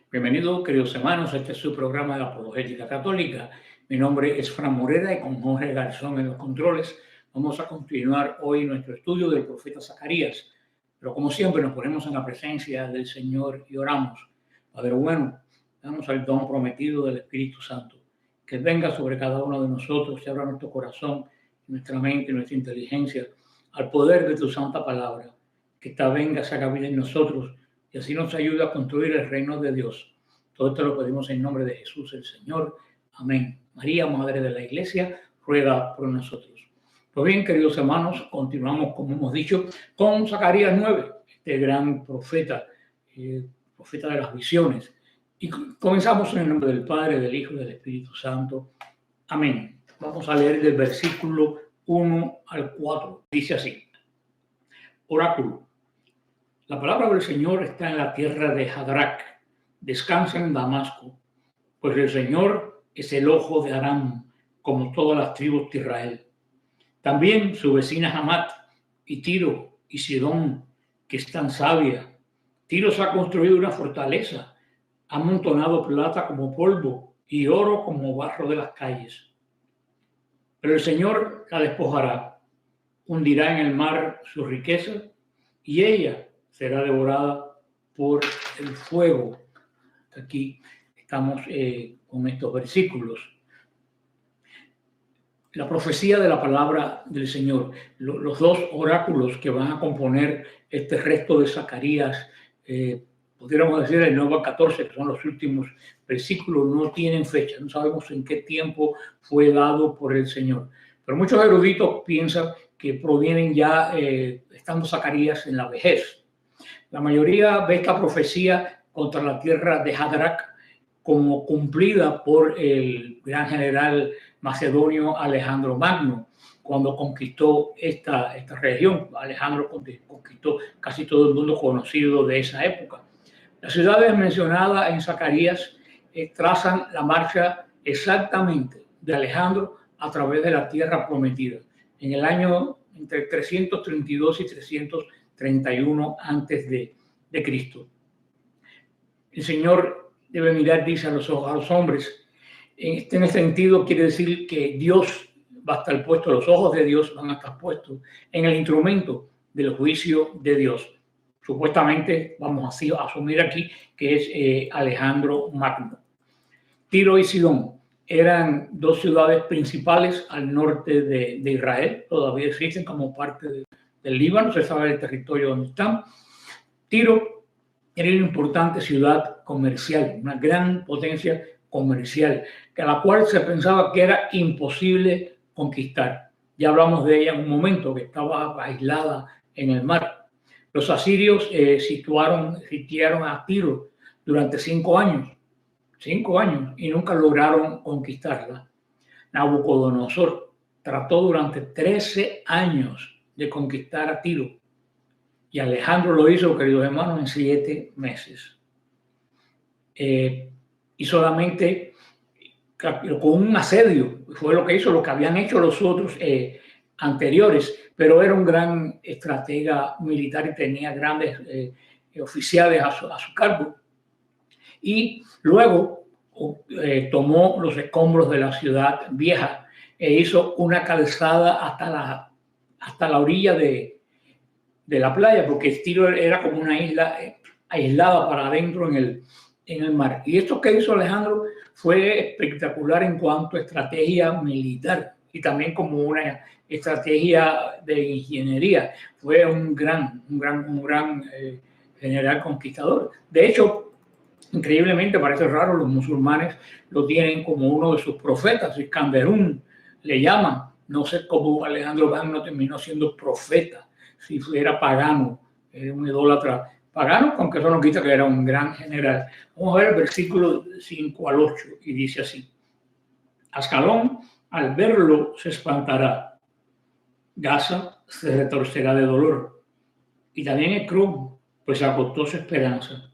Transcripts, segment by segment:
Bienvenidos, queridos hermanos, este es su programa de Apologética Católica. Mi nombre es Fran Morera y con Jorge Garzón en los controles vamos a continuar hoy nuestro estudio del profeta Zacarías. Pero como siempre nos ponemos en la presencia del Señor y oramos. Padre bueno, damos el don prometido del Espíritu Santo, que venga sobre cada uno de nosotros y abra nuestro corazón, nuestra mente, nuestra inteligencia al poder de tu santa palabra. Que esta venga, se haga vida en nosotros y así nos ayuda a construir el reino de Dios. Todo esto lo pedimos en nombre de Jesús el Señor. Amén. María, Madre de la Iglesia, ruega por nosotros. Pues bien, queridos hermanos, continuamos, como hemos dicho, con Zacarías 9, este gran profeta, profeta de las visiones. Y comenzamos en el nombre del Padre, del Hijo y del Espíritu Santo. Amén. Vamos a leer del versículo 1 al 4. Dice así. Oráculo. La palabra del Señor está en la tierra de Hadrac. Descansa en Damasco, pues el Señor es el ojo de Aram, como todas las tribus de Israel. También su vecina Hamat, y Tiro, y Sidón, que están sabias. Tiro se ha construido una fortaleza, ha amontonado plata como polvo y oro como barro de las calles. Pero el Señor la despojará, hundirá en el mar su riqueza, y ella será devorada por el fuego. Aquí estamos con estos versículos. La profecía de la palabra del Señor, los dos oráculos que van a componer este resto de Zacarías, pudiéramos decir el 9 al 14, que son los últimos versículos, no tienen fecha, no sabemos en qué tiempo fue dado por el Señor. Pero muchos eruditos piensan que provienen ya estando Zacarías en la vejez. La mayoría ve esta profecía contra la tierra de Hadrac como cumplida por el gran general macedonio Alejandro Magno cuando conquistó esta región. Alejandro conquistó casi todo el mundo conocido de esa época. Las ciudades mencionadas en Zacarías trazan la marcha exactamente de Alejandro a través de la tierra prometida en el año entre 332 y 331 antes de Cristo. El Señor debe mirar, dice, a los hombres. En este sentido quiere decir que Dios va a estar puesto, los ojos de Dios van a estar puestos en el instrumento del juicio de Dios. Supuestamente vamos a asumir aquí que es Alejandro Magno. Tiro y Sidón eran dos ciudades principales al norte de Israel, todavía existen como parte del Líbano, se sabe el territorio donde están. Tiro era una importante ciudad comercial, una gran potencia comercial, a la cual se pensaba que era imposible conquistar. Ya hablamos de ella en un momento, que estaba aislada en el mar. Los asirios sitiaron a Tiro durante 5 años, y nunca lograron conquistarla. Nabucodonosor trató durante 13 años de conquistar a Tiro, y Alejandro lo hizo, queridos hermanos, en 7 meses. Y solamente con un asedio fue lo que hizo, lo que habían hecho los otros anteriores, pero era un gran estratega militar y tenía grandes oficiales a su cargo. Y luego tomó los escombros de la ciudad vieja e hizo una calzada hasta la orilla de la playa, porque Tiro era como una isla aislada para adentro en el mar. Y esto que hizo Alejandro fue espectacular en cuanto a estrategia militar y también como una estrategia de ingeniería. Fue un gran general conquistador. De hecho, increíblemente, parece raro, los musulmanes lo tienen como uno de sus profetas. Iskanderún le llaman. No sé cómo Alejandro Magno terminó siendo profeta, si fuera pagano, un idólatra pagano, aunque eso no quita que era un gran general. Vamos a ver el versículo 5 al 8, y dice así. Ascalón, al verlo, se espantará. Gaza se retorcerá de dolor. Y también Ecrón, pues agotó su esperanza.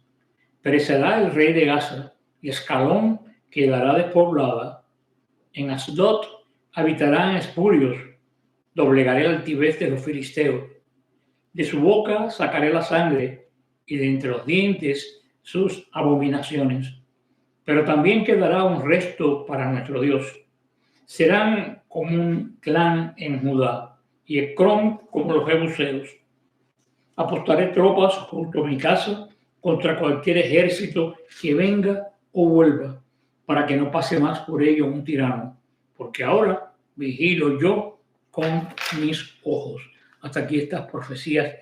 Perecerá el rey de Gaza, y Ascalón quedará despoblada. En Asdod habitarán espurios. Doblegaré la altivez de los filisteos. De su boca sacaré la sangre, y de entre los dientes sus abominaciones. Pero también quedará un resto para nuestro Dios. Serán como un clan en Judá y Ecrón como los jebuseos. Apostaré tropas junto a mi casa contra cualquier ejército que venga o vuelva, para que no pase más por ello un tirano, porque ahora vigilo yo con mis ojos. Hasta aquí estas profecías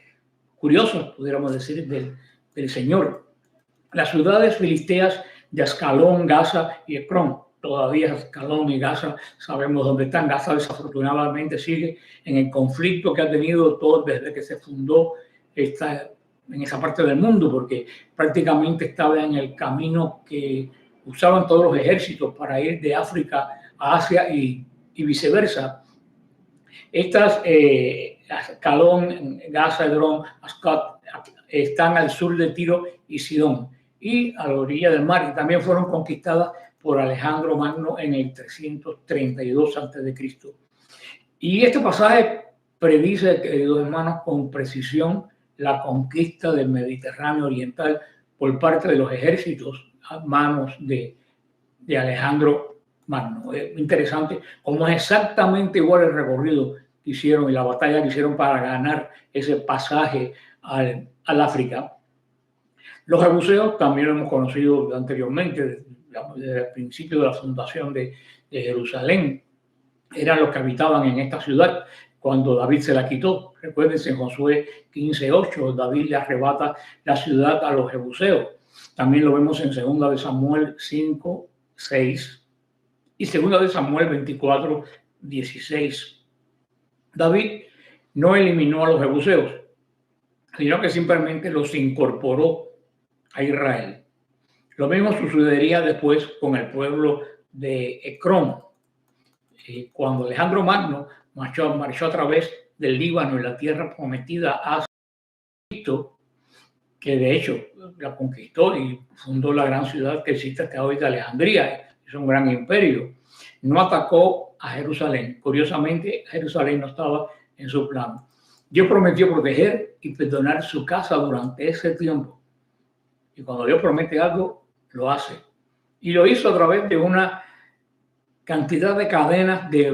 curiosas, pudiéramos decir, del Señor. Las ciudades filisteas de Ascalón, Gaza y Ecrón. Todavía Ascalón y Gaza sabemos dónde están. Gaza desafortunadamente sigue en el conflicto que ha tenido todo desde que se fundó en esa parte del mundo, porque prácticamente estaba en el camino que usaban todos los ejércitos para ir de África a Asia y viceversa. Estas Ascalón, Gaza, Edrón, Ascot, están al sur de Tiro y Sidón y a la orilla del mar, y también fueron conquistadas por Alejandro Magno en el 332 a.C. Y este pasaje predice, queridos hermanos, con precisión la conquista del Mediterráneo oriental por parte de los ejércitos a manos de Alejandro Magno. Es interesante cómo es exactamente igual el recorrido que hicieron y la batalla que hicieron para ganar ese pasaje al África. Los jebuseos también lo hemos conocido anteriormente, desde el principio de la fundación de Jerusalén. Eran los que habitaban en esta ciudad cuando David se la quitó. Recuérdense, en Josué 15:8, David le arrebata la ciudad a los jebuseos. También lo vemos en 2 de Samuel 5:6 y 2 de Samuel 24:16. David no eliminó a los jebuseos, sino que simplemente los incorporó a Israel. Lo mismo sucedería después con el pueblo de Ecrón. Cuando Alejandro Magno marchó a través del Líbano y la tierra prometida a Egipto, que de hecho la conquistó y fundó la gran ciudad que existe hasta hoy de Alejandría, es un gran imperio, no atacó a Jerusalén. Curiosamente, Jerusalén no estaba en su plan. Dios prometió proteger y perdonar su casa durante ese tiempo. Y cuando Dios promete algo, lo hace. Y lo hizo a través de una cantidad de cadenas de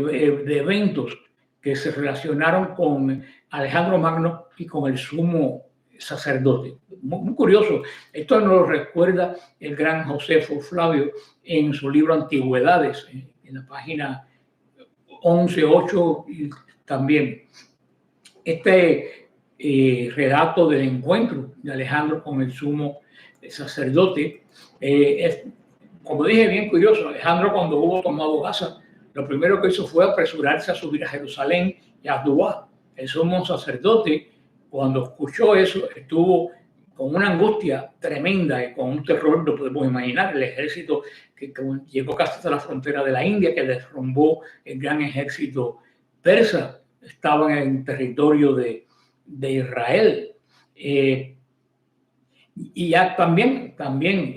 eventos que se relacionaron con Alejandro Magno y con el sumo sacerdote. Muy curioso. Esto nos lo recuerda el gran Josefo Flavio en su libro Antigüedades, en la página 11:8, y también este relato del encuentro de Alejandro con el sumo sacerdote es, como dije, bien curioso. Alejandro, cuando hubo tomado Gaza, lo primero que hizo fue apresurarse a subir a Jerusalén y a Dubá. El sumo sacerdote, cuando escuchó eso, estuvo con una angustia tremenda y con un terror, no podemos imaginar. El ejército que llegó casi hasta la frontera de la India, que derrumbó el gran ejército persa, estaba en el territorio de Israel. Y ya también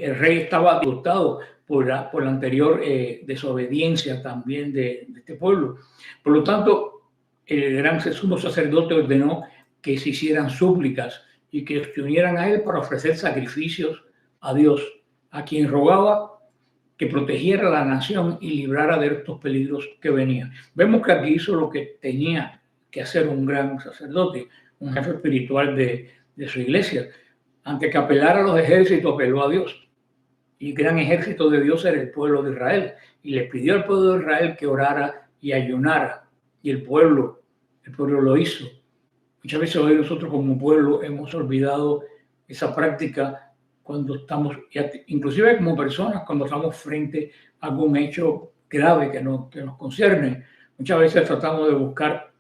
el rey estaba disgustado por la anterior desobediencia también de este pueblo. Por lo tanto, el gran sumo sacerdote ordenó que se hicieran súplicas y que se unieran a él para ofrecer sacrificios a Dios, a quien rogaba que protegiera a la nación y librara de estos peligros que venían. Vemos que aquí hizo lo que tenía que hacer un gran sacerdote, un jefe espiritual de su iglesia. Antes que apelar a los ejércitos, apeló a Dios. Y el gran ejército de Dios era el pueblo de Israel. Y le pidió al pueblo de Israel que orara y ayunara. Y el pueblo lo hizo. Muchas veces hoy nosotros como pueblo hemos olvidado esa práctica cuando estamos, inclusive como personas, cuando estamos frente a algún hecho grave que nos concierne. Muchas veces tratamos de buscar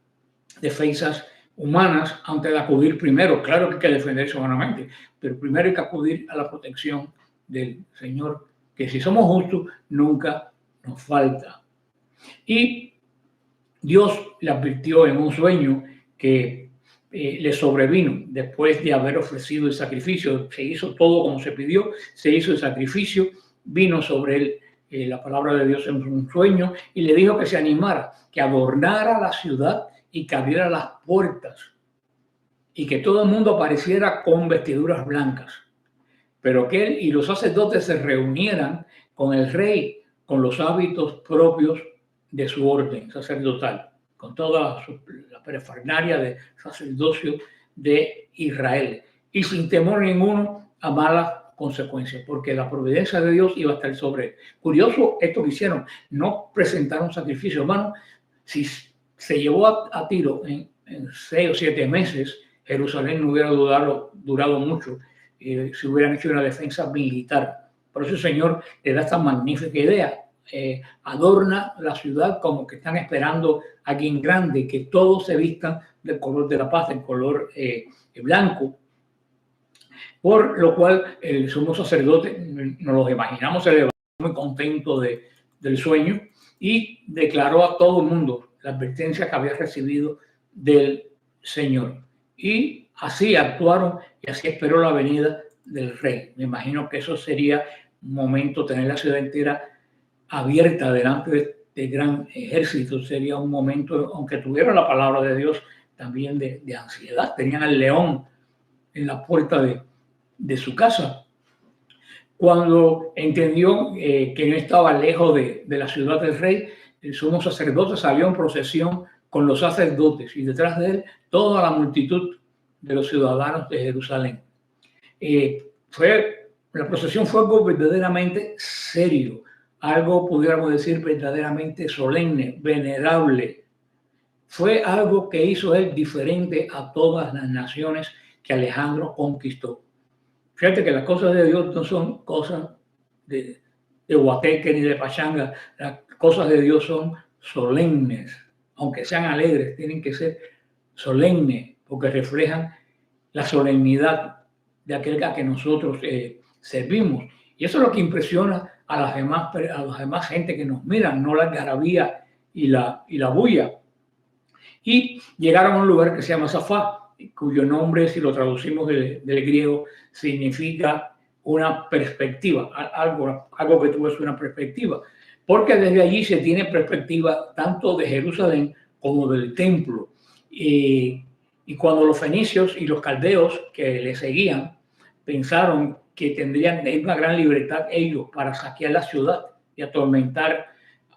defensas humanas antes de acudir primero. Claro que hay que defenderse humanamente, pero primero hay que acudir a la protección del Señor, que si somos justos, nunca nos falta. Y Dios le advirtió en un sueño que le sobrevino después de haber ofrecido el sacrificio. Se hizo todo como se pidió, se hizo el sacrificio, vino sobre él la palabra de Dios en un sueño y le dijo que se animara, que adornara la ciudad y que abriera las puertas y que todo el mundo apareciera con vestiduras blancas. pero que él y los sacerdotes se reunieran con el rey, con los hábitos propios de su orden sacerdotal, con toda la parafernalia de sacerdocio de Israel, y sin temor ninguno a malas consecuencias, porque la providencia de Dios iba a estar sobre él. Curioso esto que hicieron, no presentaron sacrificio, hermano. Si se llevó a tiro en 6 o 7 meses, Jerusalén no hubiera durado mucho si hubieran hecho una defensa militar. Por eso el Señor le da esta magnífica idea. Adorna la ciudad como que están esperando a alguien grande, que todos se vistan del color de la paz, del color blanco. Por lo cual el sumo sacerdote, nos lo imaginamos, se levantó muy contento del sueño y declaró a todo el mundo la advertencia que había recibido del Señor. Y así actuaron y así esperó la venida del rey. Me imagino que eso sería un momento, tener la ciudad entera abierta delante de este gran ejército. Sería un momento, aunque tuviera la palabra de Dios, también de ansiedad. Tenían al león en la puerta de su casa. Cuando entendió que no estaba lejos de la ciudad del rey, el sumo sacerdote salió en procesión con los sacerdotes y detrás de él toda la multitud de los ciudadanos de Jerusalén. La procesión fue algo verdaderamente serio, algo, pudiéramos decir, verdaderamente solemne, venerable. Fue algo que hizo él diferente a todas las naciones que Alejandro conquistó. Fíjate que las cosas de Dios no son cosas de guateque ni de pachanga. Las cosas de Dios son solemnes, aunque sean alegres, tienen que ser solemnes porque reflejan la solemnidad de aquel a que nosotros servimos. Y eso es lo que impresiona a las demás gente que nos miran, no la algarabía y la bulla. Y llegaron a un lugar que se llama Safá, cuyo nombre, si lo traducimos del griego, significa una perspectiva, algo que tú ves una perspectiva, porque desde allí se tiene perspectiva tanto de Jerusalén como del templo. Y cuando los fenicios y los caldeos que le seguían pensaron que tendrían una gran libertad ellos para saquear la ciudad y atormentar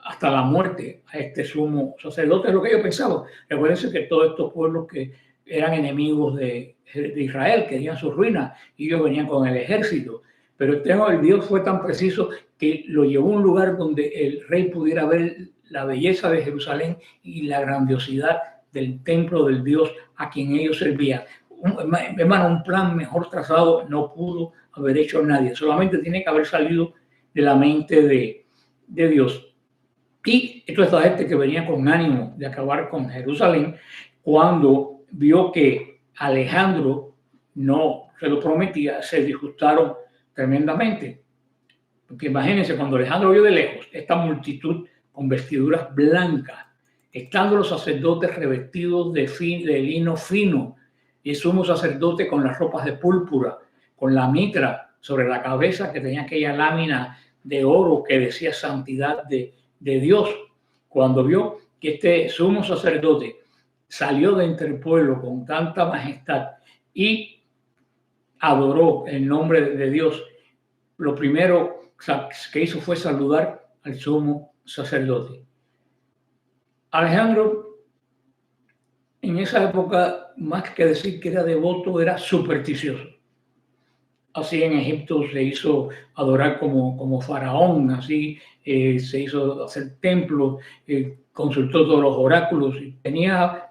hasta la muerte a este sumo sacerdote, es lo que ellos pensaban. Recuerden que todos estos pueblos que eran enemigos de Israel querían su ruina y ellos venían con el ejército. Pero el Dios fue tan preciso que lo llevó a un lugar donde el rey pudiera ver la belleza de Jerusalén y la grandiosidad del templo del Dios a quien ellos servían. Hermano, un plan mejor trazado no pudo haber hecho nadie. Solamente tiene que haber salido de la mente de Dios. Y esto es la gente que venía con ánimo de acabar con Jerusalén, cuando vio que Alejandro no se lo prometía, se disgustaron tremendamente. Porque imagínense, cuando Alejandro vio de lejos esta multitud con vestiduras blancas, estando los sacerdotes revestidos de lino fino, y el sumo sacerdote con las ropas de púrpura, con la mitra sobre la cabeza que tenía aquella lámina de oro que decía santidad de Dios. Cuando vio que este sumo sacerdote salió de entre el pueblo con tanta majestad y adoró el nombre de Dios, lo primero que hizo fue saludar al sumo sacerdote. Alejandro, en esa época, más que decir que era devoto, era supersticioso. Así en Egipto se hizo adorar como faraón, así se hizo hacer templos, consultó todos los oráculos y tenía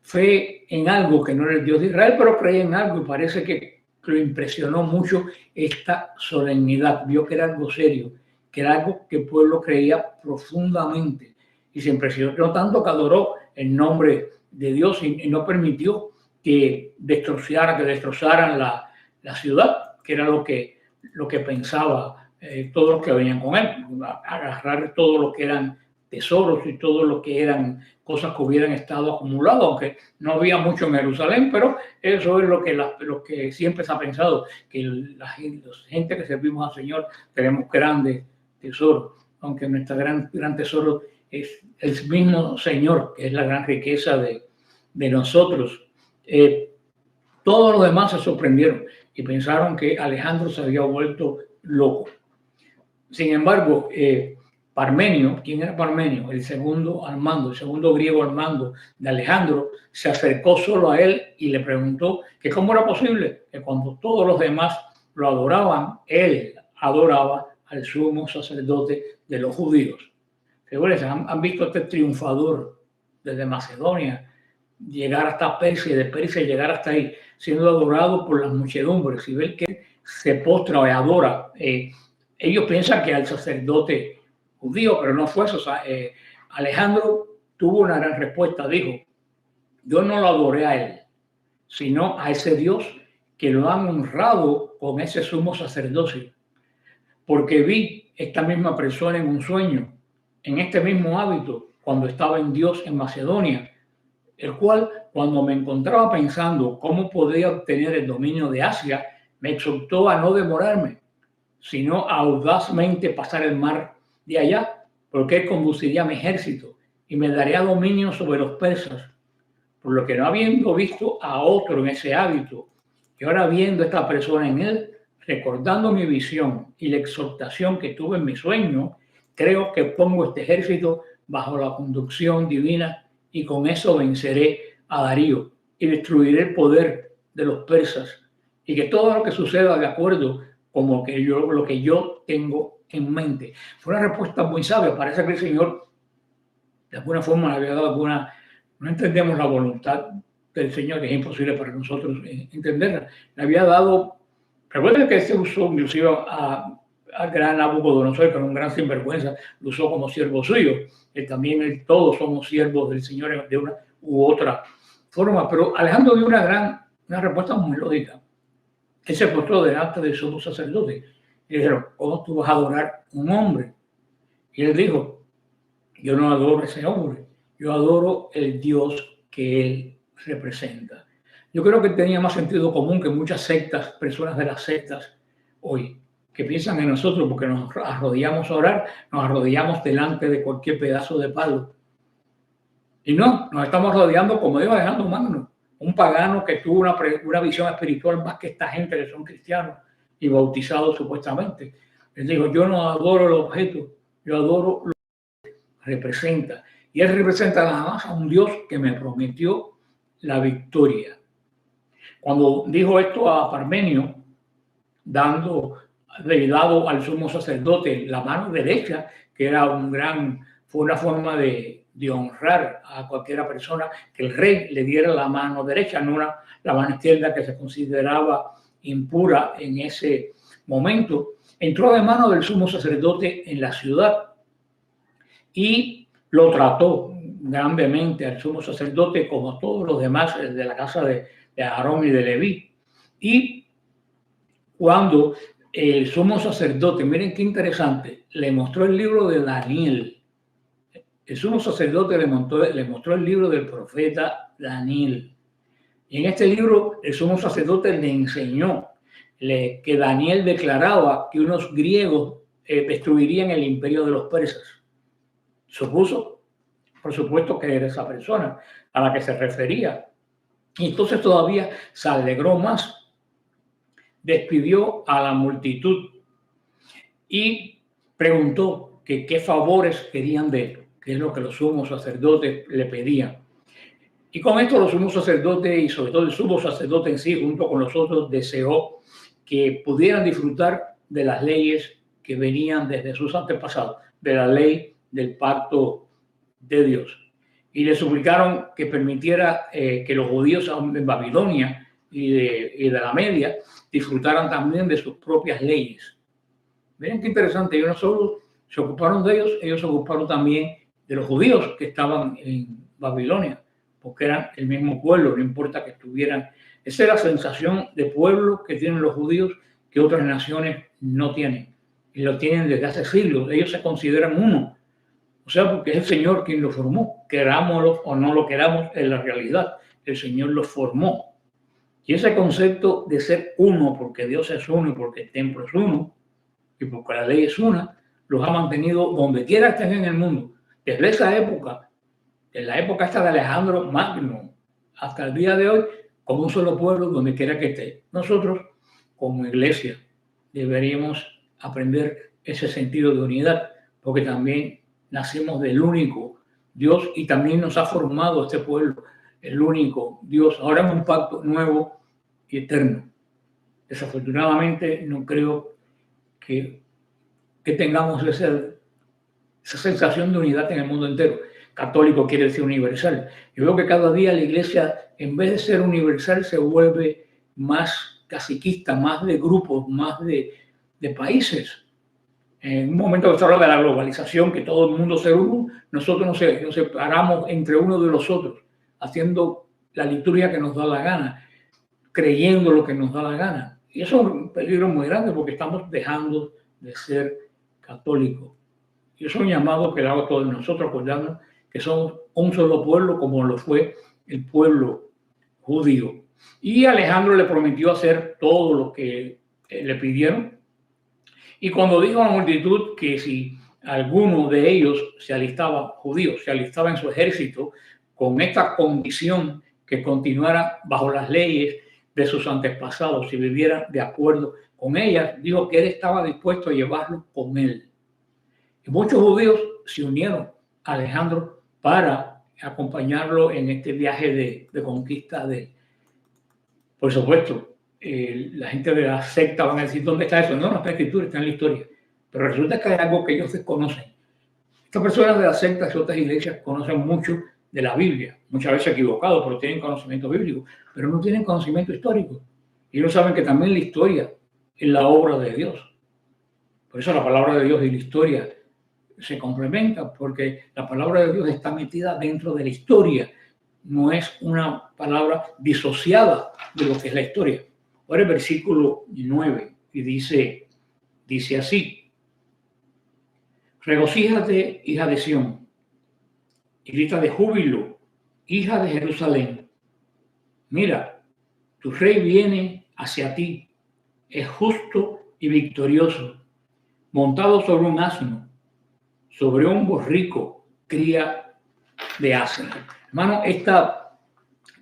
fe en algo que no era el Dios de Israel, pero creía en algo y parece que lo impresionó mucho esta solemnidad. Vio que era algo serio, que era algo que el pueblo creía profundamente y se impresionó tanto que adoró el nombre de Dios y no permitió que destrozaran la ciudad, que era lo que pensaba todos los que venían con él, agarrar todo lo que eran tesoros y todo lo que eran cosas que hubieran estado acumuladas, aunque no había mucho en Jerusalén, pero eso es lo que siempre se ha pensado, que la gente que servimos al Señor tenemos grandes tesoros, aunque nuestro gran tesoro es el mismo Señor, que es la gran riqueza de nosotros. Todos los demás se sorprendieron y pensaron que Alejandro se había vuelto loco. Sin embargo, Parmenio, ¿quién era Parmenio? El segundo al mando, el segundo griego al mando de Alejandro, se acercó solo a él y le preguntó que cómo era posible que cuando todos los demás lo adoraban, él adoraba al sumo sacerdote de los judíos. Señores, han visto a este triunfador desde Macedonia llegar hasta Persia y de Persia llegar hasta ahí, siendo adorado por las muchedumbres, y ver que se postra o adora. Ellos piensan que al sacerdote judío, pero no fue eso. Alejandro tuvo una gran respuesta, dijo: yo no lo adoré a él, sino a ese Dios que lo han honrado con ese sumo sacerdocio, porque vi esta misma persona en un sueño, en este mismo hábito, cuando estaba en Dios en Macedonia, el cual, cuando me encontraba pensando cómo podía obtener el dominio de Asia, me exhortó a no demorarme, sino a audazmente pasar el mar de allá, porque él conduciría mi ejército y me daría dominio sobre los persas. Por lo que, no habiendo visto a otro en ese hábito, y ahora viendo a esta persona en él, recordando mi visión y la exhortación que tuve en mi sueño, creo que pongo este ejército bajo la conducción divina y con eso venceré a Darío y destruiré el poder de los persas, y que todo lo que suceda de acuerdo con lo que yo tengo en mente. Fue una respuesta muy sabia. Parece que el Señor de alguna forma le había dado alguna... No entendemos la voluntad del Señor, que es imposible para nosotros entenderla. Le había dado... Recuerden que se usó inclusive al gran Nabucodonosor, que era un gran sinvergüenza, lo usó como siervo suyo. También todos somos siervos del Señor de una u otra forma. Pero Alejandro dio una respuesta muy lógica. Él se postró delante del sumo sacerdote y le dijeron: ¿cómo tú vas a adorar a un hombre? Y él dijo: yo no adoro a ese hombre, yo adoro el Dios que él representa. Yo creo que tenía más sentido común que muchas sectas, personas de las sectas hoy, que piensan en nosotros porque nos arrodillamos a orar, nos arrodillamos delante de cualquier pedazo de palo. Y no, nos estamos rodeando, como dijo Alejandro Magno, un pagano que tuvo una visión espiritual más que esta gente que son cristianos y bautizados supuestamente. Él dijo: yo no adoro el objeto, yo adoro lo que representa. Y él representa nada más a un Dios que me prometió la victoria. Cuando dijo esto a Parmenio, dado al sumo sacerdote la mano derecha, que era fue una forma de honrar a cualquiera persona, que el rey le diera la mano derecha, no la mano izquierda, que se consideraba impura en ese momento. Entró de mano del sumo sacerdote en la ciudad y lo trató grandemente al sumo sacerdote, como todos los demás de la casa de Aarón y de Leví. Y cuando el sumo sacerdote, miren qué interesante, le mostró el libro de Daniel. El sumo sacerdote le mostró el libro del profeta Daniel. Y en este libro el sumo sacerdote le enseñó que Daniel declaraba que unos griegos destruirían el imperio de los persas. Supuso, por supuesto, que era esa persona a la que se refería. Y entonces todavía se alegró más. Despidió a la multitud y preguntó que qué favores querían de él, que es lo que los sumos sacerdotes le pedían. Y con esto los sumos sacerdotes, y sobre todo el sumo sacerdote en sí, junto con los otros, deseó que pudieran disfrutar de las leyes que venían desde sus antepasados, de la ley del pacto de Dios. Y le suplicaron que permitiera que los judíos en Babilonia y de la Media disfrutaran también de sus propias leyes. Miren qué interesante, ellos no solo se ocuparon de ellos se ocuparon también de los judíos que estaban en Babilonia, porque eran el mismo pueblo, no importa que estuvieran. Esa es la sensación de pueblo que tienen los judíos que otras naciones no tienen, y lo tienen desde hace siglos. Ellos se consideran uno, o sea, porque es el Señor quien los formó, querámoslo o no lo queramos, en la realidad, el Señor los formó. Y ese concepto de ser uno, porque Dios es uno y porque el templo es uno y porque la ley es una, los ha mantenido donde quiera estén en el mundo. Desde esa época, en la época esta de Alejandro Magno, hasta el día de hoy, como un solo pueblo donde quiera que esté. Nosotros, como iglesia, deberíamos aprender ese sentido de unidad, porque también nacimos del único Dios y también nos ha formado este pueblo, el único Dios, ahora en un pacto nuevo y eterno. Desafortunadamente no creo que tengamos esa sensación de unidad en el mundo entero. Católico quiere decir universal. Yo veo que cada día la iglesia, en vez de ser universal, se vuelve más caciquista, más de grupos, más de países. En un momento que se habla de la globalización, que todo el mundo se une, nosotros nos separamos entre unos de los otros, haciendo la liturgia que nos da la gana, creyendo lo que nos da la gana. Y eso es un peligro muy grande porque estamos dejando de ser católicos. Y eso es un llamado que le hago a todos nosotros, acordarnos que somos un solo pueblo como lo fue el pueblo judío. Y Alejandro le prometió hacer todo lo que le pidieron. Y cuando dijo a la multitud que si alguno de ellos se alistaba, judío, se alistaba en su ejército con esta condición que continuara bajo las leyes de sus antepasados y viviera de acuerdo con ellas, dijo que él estaba dispuesto a llevarlo con él. Y muchos judíos se unieron a Alejandro para acompañarlo en este viaje de conquista de él. Por supuesto, la gente de la secta van a decir, ¿dónde está eso? No, no está en la escritura, está en la historia. Pero resulta que hay algo que ellos desconocen. Estas personas de las sectas y otras iglesias conocen mucho de la Biblia, muchas veces equivocados, pero tienen conocimiento bíblico, pero no tienen conocimiento histórico. Y ellos saben que también la historia es la obra de Dios. Por eso la palabra de Dios y la historia se complementan, porque la palabra de Dios está metida dentro de la historia. No es una palabra disociada de lo que es la historia. Ahora el versículo 9 y dice así: regocíjate, hija de Sión, y grita de júbilo, hija de Jerusalén. Mira, tu rey viene hacia ti, es justo y victorioso, montado sobre un asno, sobre un borrico, cría de asno. Hermano, esta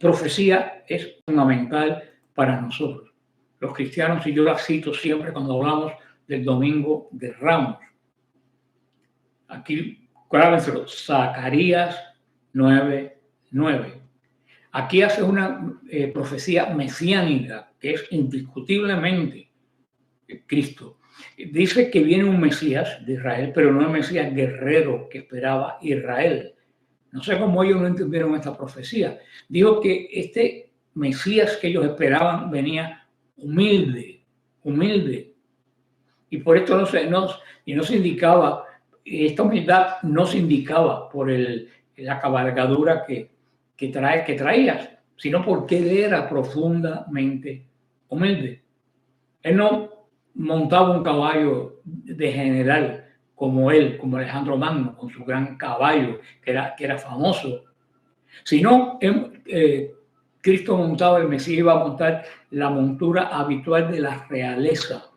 profecía es fundamental para nosotros, los cristianos, y yo la cito siempre cuando hablamos del Domingo de Ramos. Aquí, grábenselo, Zacarías 9:9. Aquí hace una profecía mesiánica que es indiscutiblemente Cristo. Dice que viene un Mesías de Israel, pero no el Mesías guerrero que esperaba Israel. No sé cómo ellos no entendieron esta profecía. Dijo que este Mesías que ellos esperaban venía humilde. Y por esto no se indicaba, esta humildad no se indicaba por la cabalgadura que traías, sino porque él era profundamente humilde. Él no montaba un caballo de general como Alejandro Magno, con su gran caballo que era famoso, sino Cristo montaba, el Mesías iba a montar la montura habitual de la realeza,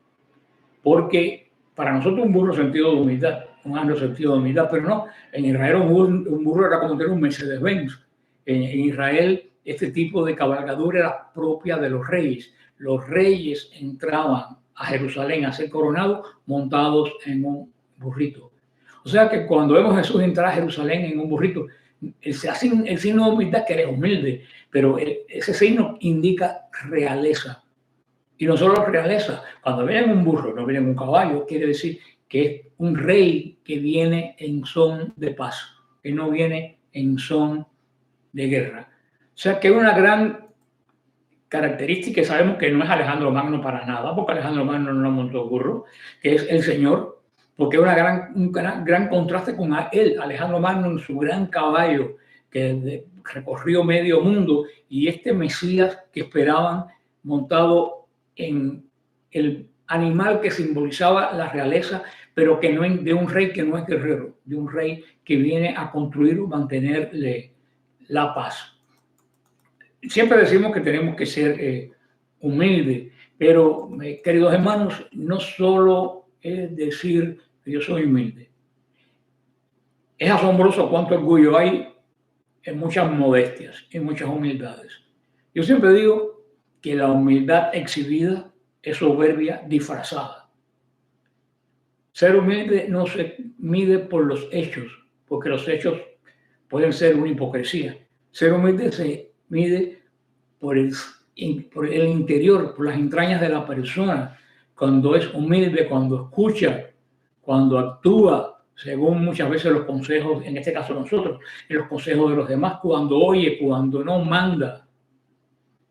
porque para nosotros un burro es sentido de humildad, un asno sentido de humildad, pero no, en Israel un burro era como tener un Mercedes-Benz. En Israel este tipo de cabalgadura era propia de los reyes. Los reyes entraban a Jerusalén a ser coronados montados en un burrito. O sea que cuando vemos a Jesús entrar a Jerusalén en un burrito, se hace el signo de humildad, que eres humilde, pero ese signo indica realeza. Y no solo realeza, cuando viene un burro, no viene un caballo, quiere decir que es un rey que viene en son de paz, que no viene en son de guerra. O sea que es una gran característica, y sabemos que no es Alejandro Magno para nada, porque Alejandro Magno no montó burro, que es el Señor, porque es un gran contraste con él, Alejandro Magno, en su gran caballo que recorrió medio mundo, y este Mesías que esperaban montado en el animal que simbolizaba la realeza, pero que no es de un rey que no es guerrero, de un rey que viene a construir o mantenerle la paz. Siempre decimos que tenemos que ser humildes, pero queridos hermanos, no solo es decir que yo soy humilde. Es asombroso cuánto orgullo hay en muchas modestias, en muchas humildades. Yo siempre digo que la humildad exhibida es soberbia disfrazada. Ser humilde no se mide por los hechos, porque los hechos pueden ser una hipocresía. Ser humilde se mide por el interior, por las entrañas de la persona, cuando es humilde, cuando escucha, cuando actúa según muchas veces los consejos, en este caso nosotros, en los consejos de los demás, cuando oye, cuando no manda,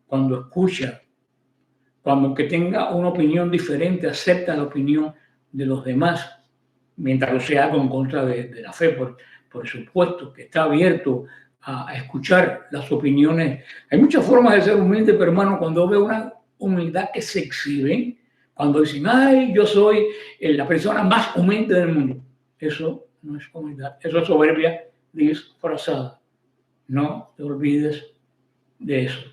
cuando escucha, cuando aunque tenga una opinión diferente, acepta la opinión de los demás, mientras no sea algo en contra de la fe, por supuesto, que está abierto a escuchar las opiniones. Hay muchas formas de ser humilde, pero hermano, cuando veo una humildad que se exhibe, cuando dicen, ay, yo soy la persona más humilde del mundo, eso no es humildad, eso es soberbia disfrazada. No te olvides de eso.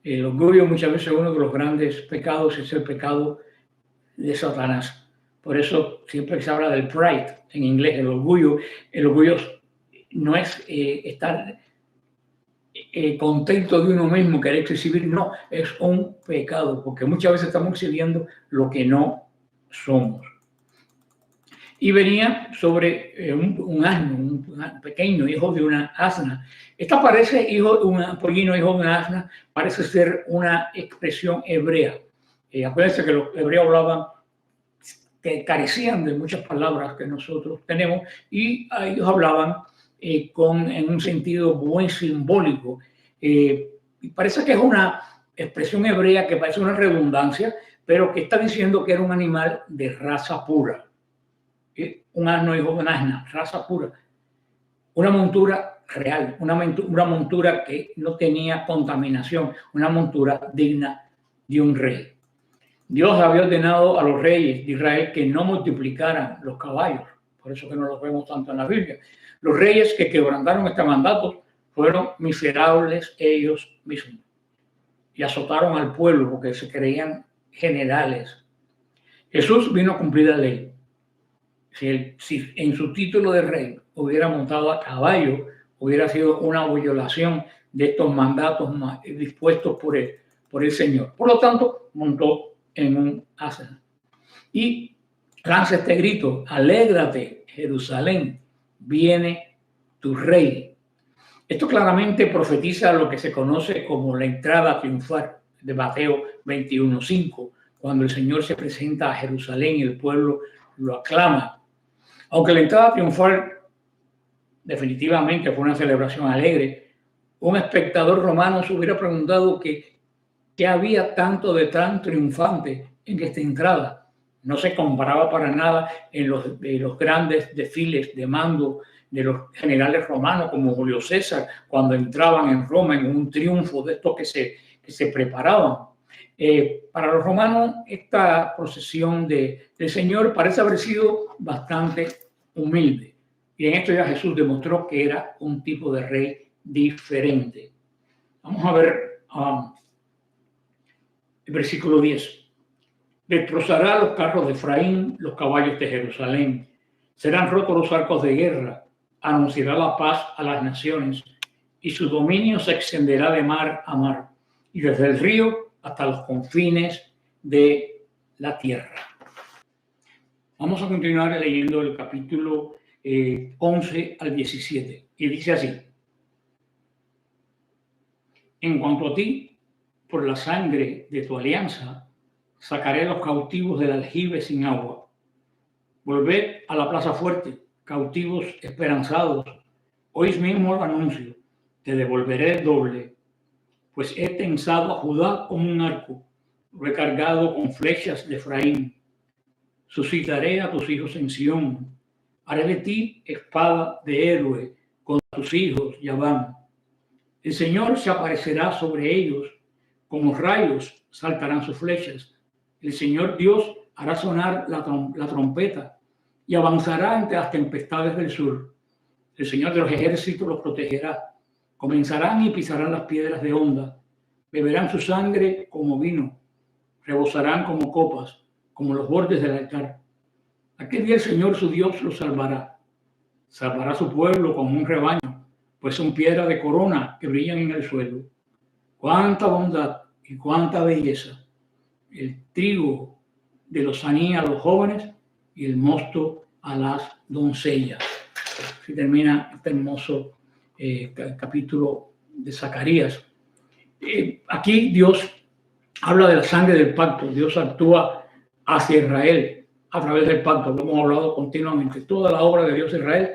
El orgullo muchas veces uno de los grandes pecados es el pecado de Satanás. Por eso siempre se habla del pride en inglés, el orgullo no es estar contento de uno mismo, querer exhibir, no, es un pecado, porque muchas veces estamos exhibiendo lo que no somos. Y venía sobre un asno, un pequeño hijo de una asna. Esta parece un pollino hijo de una asna, parece ser una expresión hebrea. Acuérdense que los hebreos hablaban, que carecían de muchas palabras que nosotros tenemos, y ellos hablaban en un sentido muy simbólico. Y parece que es una expresión hebrea que parece una redundancia, pero que está diciendo que era un animal de raza pura. Un asno hijo de una asna, raza pura. Una montura real, una montura que no tenía contaminación, una montura digna de un rey. Dios había ordenado a los reyes de Israel que no multiplicaran los caballos, por eso que no los vemos tanto en la Biblia. Los reyes que quebrantaron este mandato fueron miserables ellos mismos y azotaron al pueblo porque se creían generales. Jesús vino a cumplir la ley. Si en su título de rey hubiera montado a caballo, hubiera sido una violación de estos mandatos dispuestos por el Señor. Por lo tanto, montó en un asno. Y lanza este grito: alégrate, Jerusalén, viene tu rey. Esto claramente profetiza lo que se conoce como la entrada triunfal de Mateo 21:5, cuando el Señor se presenta a Jerusalén y el pueblo lo aclama. Aunque la entrada triunfal definitivamente fue una celebración alegre, un espectador romano se hubiera preguntado qué había tanto de tan triunfante en esta entrada. No se comparaba para nada en los grandes desfiles de mando de los generales romanos como Julio César, cuando entraban en Roma en un triunfo de estos que se preparaban. Para los romanos, esta procesión del Señor parece haber sido bastante humilde. Y en esto ya Jesús demostró que era un tipo de rey diferente. Vamos a ver el versículo 10. Destrozará los carros de Efraín, los caballos de Jerusalén. Serán rotos los arcos de guerra. Anunciará la paz a las naciones y su dominio se extenderá de mar a mar y desde el río hasta los confines de la tierra. Vamos a continuar leyendo el capítulo 11 al 17 y dice así: en cuanto a ti, por la sangre de tu alianza, sacaré los cautivos del aljibe sin agua. Volved a la plaza fuerte, cautivos esperanzados. Hoy mismo lo anuncio, te devolveré el doble, pues he tensado a Judá como un arco, lo he cargado con flechas de Efraín. Suscitaré a tus hijos en Sión, haré de ti espada de héroe contra tus hijos, Yaván. El Señor se aparecerá sobre ellos, como rayos saltarán sus flechas. El Señor Dios hará sonar la trompeta y avanzará ante las tempestades del sur. El Señor de los ejércitos los protegerá. Comenzarán y pisarán las piedras de honda. Beberán su sangre como vino. Rebosarán como copas, como los bordes del altar. Aquel día el Señor su Dios los salvará. Salvará a su pueblo como un rebaño, pues son piedras de corona que brillan en el suelo. cuánta bondad y cuánta belleza. El trigo de lozanía a los jóvenes y el mosto a las doncellas. Así termina este hermoso capítulo de Zacarías. Aquí Dios habla de la sangre del pacto. Dios actúa hacia Israel a través del pacto. Lo hemos hablado continuamente. Toda la obra de Dios de Israel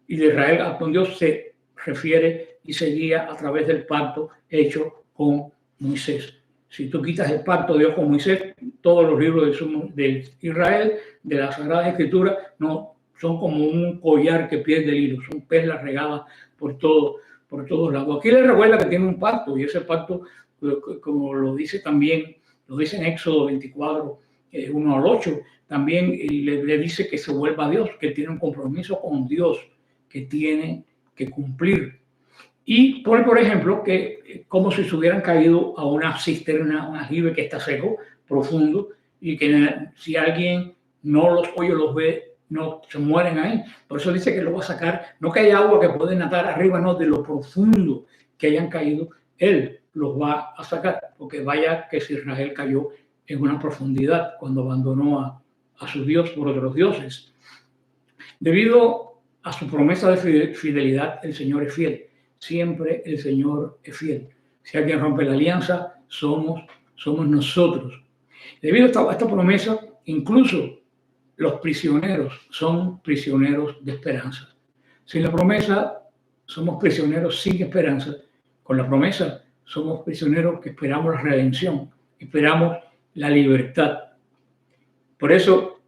y de Israel con Dios se refiere y se guía a través del pacto hecho con Moisés. Si tú quitas el pacto de Dios con Moisés, todos los libros de Israel, de la Sagrada Escritura, no, son como un collar que pierde el hilo, son perlas regadas por todos lados. Aquí le recuerda que tiene un pacto, y ese pacto, como lo dice también, lo dice en Éxodo 24, 1 al 8, también le dice que se vuelva a Dios, que tiene un compromiso con Dios, que tiene que cumplir. Y pone, por ejemplo, que como si se hubieran caído a una cisterna, un aljibe que está seco, profundo, y que si alguien no los oye, los ve, no se mueren ahí. Por eso dice que lo va a sacar, no que haya agua que puede nadar arriba, no, de lo profundo que hayan caído, Él los va a sacar, porque vaya que si Israel cayó en una profundidad cuando abandonó a su Dios por otros dioses. Debido a su promesa de fidelidad, el Señor es fiel. Siempre el Señor es fiel. Si alguien rompe la alianza, somos nosotros. Debido a esta promesa, incluso los prisioneros son prisioneros de esperanza. Sin la promesa, somos prisioneros sin esperanza. Con la promesa, somos prisioneros que esperamos la redención, esperamos la libertad. Por eso,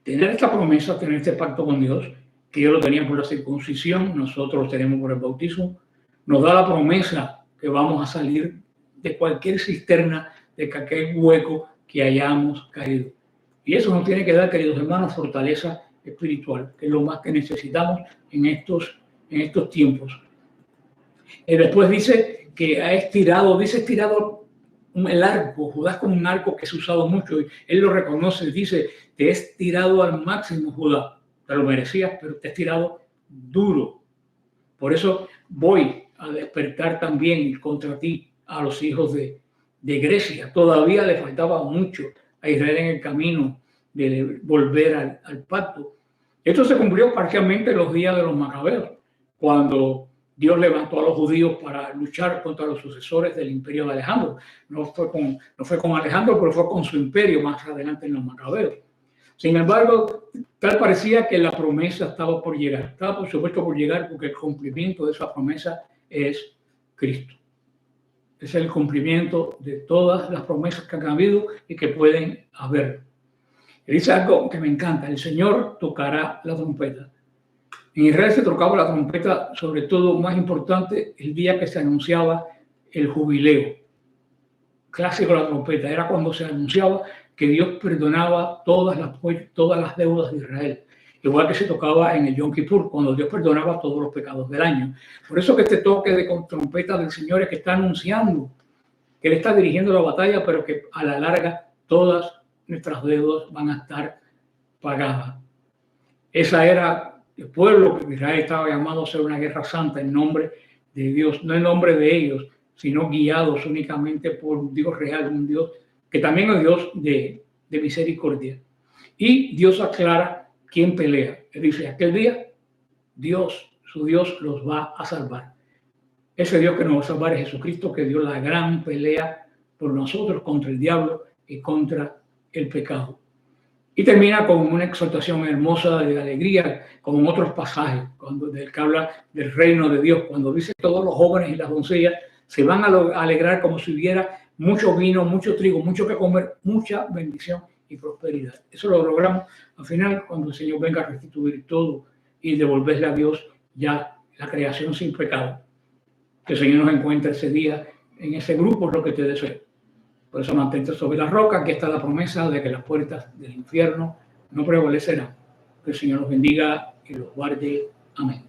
tener esta promesa, tener este pacto con Dios, que ellos lo tenían por la circuncisión, nosotros lo tenemos por el bautismo, nos da la promesa que vamos a salir de cualquier cisterna, de cualquier hueco que hayamos caído. Y eso nos tiene que dar, queridos hermanos, fortaleza espiritual, que es lo más que necesitamos en estos tiempos. Después dice que ha estirado el arco, Judá es como un arco que se ha usado mucho, y él lo reconoce, dice, te he estirado al máximo, Judá, te lo merecías, pero te he estirado duro. Por eso voy a despertar también contra ti a los hijos de Grecia. Todavía le faltaba mucho a Israel en el camino de volver al pacto. Esto se cumplió parcialmente en los días de los Macabeos, cuando Dios levantó a los judíos para luchar contra los sucesores del imperio de Alejandro. No fue con Alejandro, pero fue con su imperio más adelante en los Macabeos. Sin embargo, tal parecía que la promesa estaba por llegar. Estaba por supuesto por llegar porque el cumplimiento de esa promesa es Cristo. Es el cumplimiento de todas las promesas que han habido y que pueden haber. Y dice algo que me encanta: el Señor tocará la trompeta. En Israel se tocaba la trompeta, sobre todo, más importante, el día que se anunciaba el jubileo. Clásico de la trompeta, era cuando se anunciaba que Dios perdonaba todas las deudas de Israel. Igual que se tocaba en el Yom Kippur, cuando Dios perdonaba todos los pecados del año. Por eso que este toque de trompeta del Señor es que está anunciando que Él está dirigiendo la batalla, pero que a la larga todas nuestras deudas van a estar pagadas. Esa era el pueblo que Israel estaba llamado a hacer una guerra santa en nombre de Dios, no en nombre de ellos, sino guiados únicamente por un Dios real, un Dios que también es Dios de misericordia. Y Dios aclara quién pelea. Él dice, aquel día Dios, su Dios, los va a salvar. Ese Dios que nos va a salvar es Jesucristo, que dio la gran pelea por nosotros contra el diablo y contra el pecado. Y termina con una exhortación hermosa de alegría, como en otros pasajes, del que habla del reino de Dios, cuando dice todos los jóvenes y las doncellas se van a alegrar como si hubiera mucho vino, mucho trigo, mucho que comer, mucha bendición y prosperidad. Eso lo logramos al final cuando el Señor venga a restituir todo y devolverle a Dios ya la creación sin pecado. Que el Señor nos encuentre ese día en ese grupo, es lo que te deseo. Por eso mantente sobre la roca. Aquí está la promesa de que las puertas del infierno no prevalecerán. Que el Señor los bendiga y los guarde. Amén.